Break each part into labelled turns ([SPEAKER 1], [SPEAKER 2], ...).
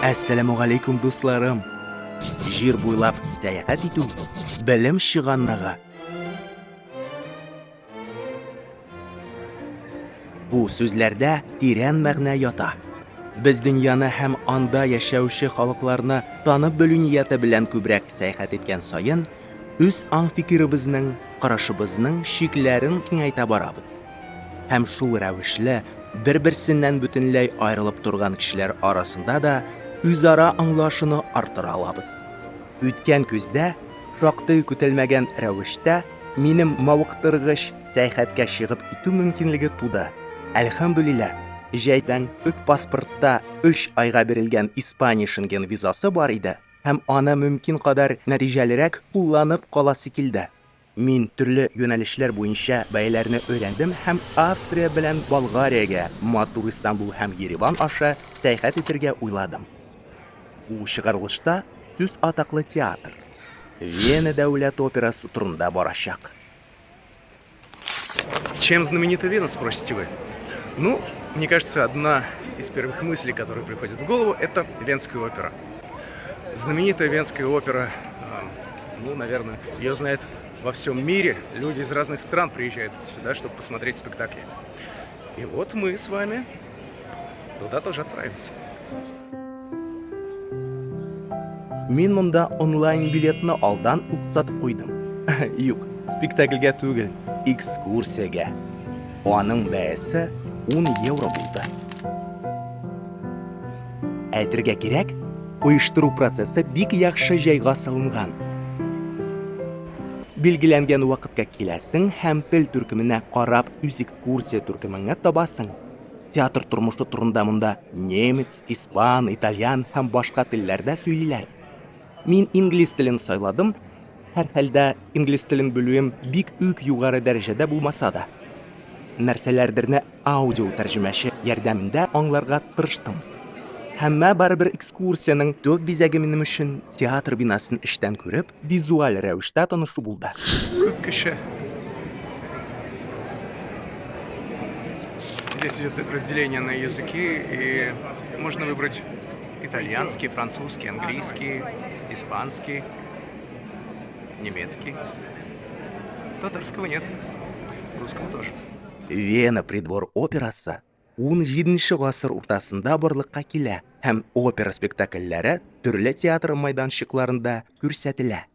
[SPEAKER 1] Әссәләмугалейкум дусларым. Җир буйлап сәяхәт итү белем чыганнага. Бу сүзләрдә тирән мәгънә ята. Без дөньяны һәм анда яшәүче халыкларны танып белү нияте белән күбрәк сәяхәт иткән саен, үз аңфикеребезнең, карашыбызның шикләрен киңәйтә барабыз. Һәм шул рәвешле бер-берсеннән бөтенләй аерылып торган кешеләр арасында да үзара аңлашуны арттыра алабыз. Үткән көздә, шактый көтелмәгән рәвештә минем мавыктыргыч сәяхәткә чыгып китү мөмкинлеге туды. Әлхәмдүлилlah, җәйдән үк паспортта 3 айга бирелгән Испания Шенген визасы бар иде, һәм аны мөмкин кадәр нәтиҗәлерәк кулланып каласы килде. Мин төрле юнәлешләр буенча бәяләрне өйрәндем һәм Австрия белән Болгариягә, матур Истанбул һәм Ереван аша сәяхәт итәргә уйладым. У чыгарылышта сүз атаклы театр, Вена дәүләт операсы турында барачак.
[SPEAKER 2] Чем знаменита Вена, спросите вы? Ну, мне кажется, одна из первых мыслей, которые приходят в голову, это Венская опера. Знаменитая Венская опера, наверное, ее знают во всем мире. Люди из разных стран приезжают сюда, чтобы посмотреть спектакли. И вот мы с вами туда тоже отправимся.
[SPEAKER 1] Мин монда онлайн билетны алдан ук сатып куйдым. Юк, спектакльгә түгел, экскурсиягә. Аның бәясе 10 евро булды. Әйтергә кирәк, оештыру процессы бик яхшы җайга салынган. Билгеләнгән вакытка киләсең һәм тел төркеменә карап үз экскурсия төркемеңә табасың. Театр тормышы турында монда немец, испан, итальян һәм башка телләрдә сөйлиләр. Мин инглиз телен сайладым, һәр хәлдә инглиз телен белүем бик үк югары дәрәҗәдә булмаса да. Нәрсәләрдерне аудио тәрҗемәче ярдәмендә аңларга тырыштым. Һәммә барыбер экскурсияның төп бизәге минем өчен театр бинасын эштән күреп, визуаль рәвештә танышу булды.
[SPEAKER 2] Күп кеше. Здесь идет разделение на языки, и можно выбрать итальянский, французский, английский, испанский, немецкий. Татарского нет, русского тоже.
[SPEAKER 1] Вена придвор операсы 17 гасыр уртасында барлыкка килә һәм опера спектакльләре төрле театр майданчыкларында күрсәтелә.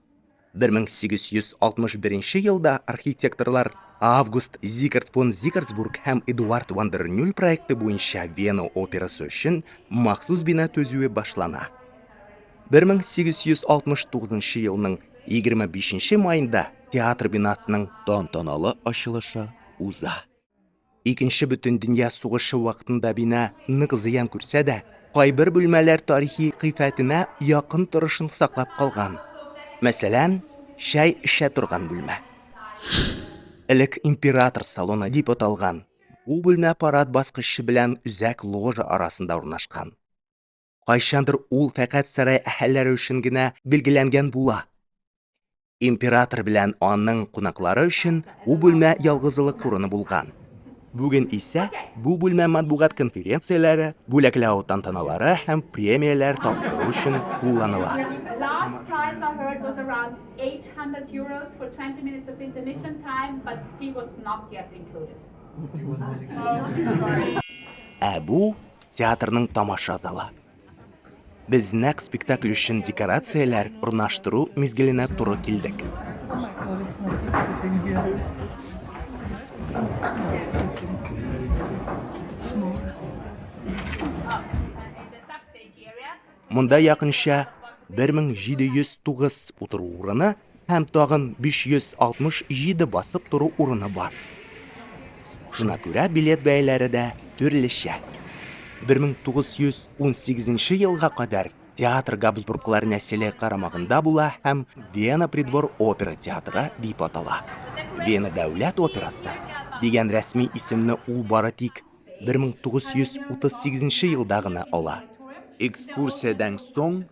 [SPEAKER 1] 1861 елда архитекторлар Август Зикарт фон Зикартсбург һәм Эдуард ван дер Нюль проекты буенча Вена операсы өчен махсус бина төзүе башлана. 1869 елның 25 майында театр бинасының тантаналы ачылышы уза. Икенче бөтен дөнья сугышы вакытында бина нык зыян күрсә дә, кайбер бүлмәләр тарихи кыйфәтенә якын торышын саклап калган. Мәсәлән, чәй эчә торган бүлмә. Элек император салоны дип аталган. Бу бүлмә парад баскычы белән үзәк ложа арасында урнашкан. Кайчандыр ул фәкать сарай әһелләре өчен генә билгеләнгән була. Император белән аның кунаклары өчен бу бүлмә ялгызлык урыны булган. Бүген исә бу бүлмә матбугат конференцияләре, бүләкләү тантаналары һәм премияләр тапшыру өчен кулланыла.
[SPEAKER 3] Last price I heard was around 800 euros for 20 minutes of intermission time, but tea was not yet included.
[SPEAKER 1] Бу театрның тамаша залы. Без нәкъ спектакль өчен декорацияләр урнаштыру мизгеленә туры килдек. Монда якынча 1709 утыру урыны һәм тагын 567 басып тору урыны бар. Шуңа күрә билет бәяләре дә төрлечә. 1918 елга кадәр театр Габсбурглар нәселе карамагында була һәм Вена придвор опера театры дип атала. Вена дәүләт операсы дигән рәсми исемне ул бары тик 1938 елда гына ала. Экскурсиядан соң,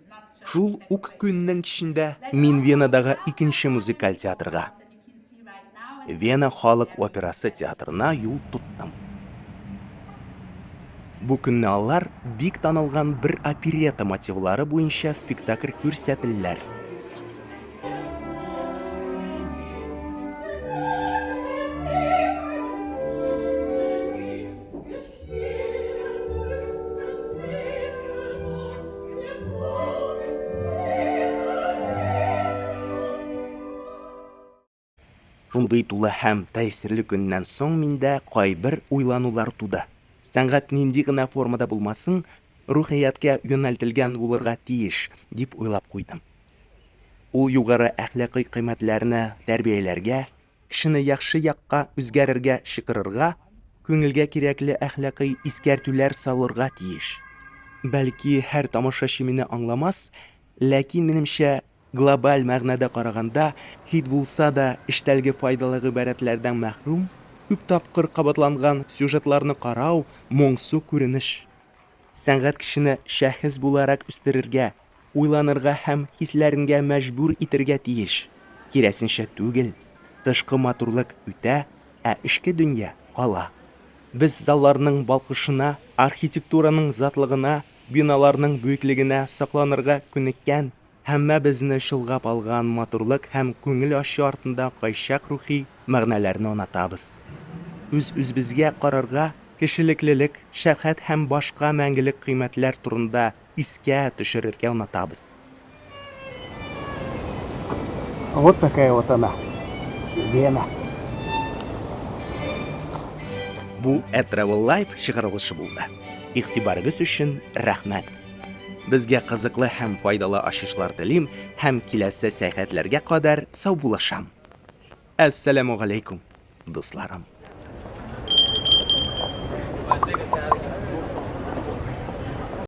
[SPEAKER 1] шул ук көннең эчендә мин Венадагы икенче музыкаль театрга, Вена халык операсы театрына юл туттым. Бу көнне алар бик танылган бер оперета мотивлары буенча спектакль күрсәтеләр. Шундый тулы һәм тәэсирле көннән соң миндә кайбер уйланулар туды. Сәнгать нинди генә формада булмасын, рухиятка юнәлтелгән булырга тиеш, дип уйлап куйдым. Ул югары әхлакый кыйммәтләрне тәрбияләргә, кешене яхшы якка үзгәрергә чакырырга, күңелгә кирәкле әхлакый искәртүләр салырга тиеш. Бәлки, һәр тамашачы мине аңламас, ләкин минемчә, глобаль мәгънәдә караганда, хит булса да эштәлге файдалы гыйбарәтләрдән мәхрүм, күп тапкыр кабатланган сюжетларны карау моңсу күренеш. Сәнгать кешене шәхес буларак үстерергә, уйланырга һәм хисләренә мәҗбүр итәргә тиеш. Кирәсенчә түгел, тышкы матурлык үтә, ә эчке дөнья кала. Без залларның балкышына, архитектураның затлыгына, биналарның бөеклегенә сакланырга күнеккән, һәммә безне шулгап алган матурлык һәм күңел ачу артында кайчак рухи мәгънәләрне онатабыз. Үз-үзебезгә карарга, кешелеклелек, шәфкать һәм башка мәңгелек кыйммәтләр турында искә төшерергә онатабыз.
[SPEAKER 4] Вот такая вот она, Вена.
[SPEAKER 1] Бу Travel Life чыгарылышы булды. Игътибарыгыз өчен рәхмәт. Безгә кызыклы һәм файдалы ачышлар телим һәм киләсе сәяхәтләргә кадәр сау булашам. Ассаламу алейкум, дусларым.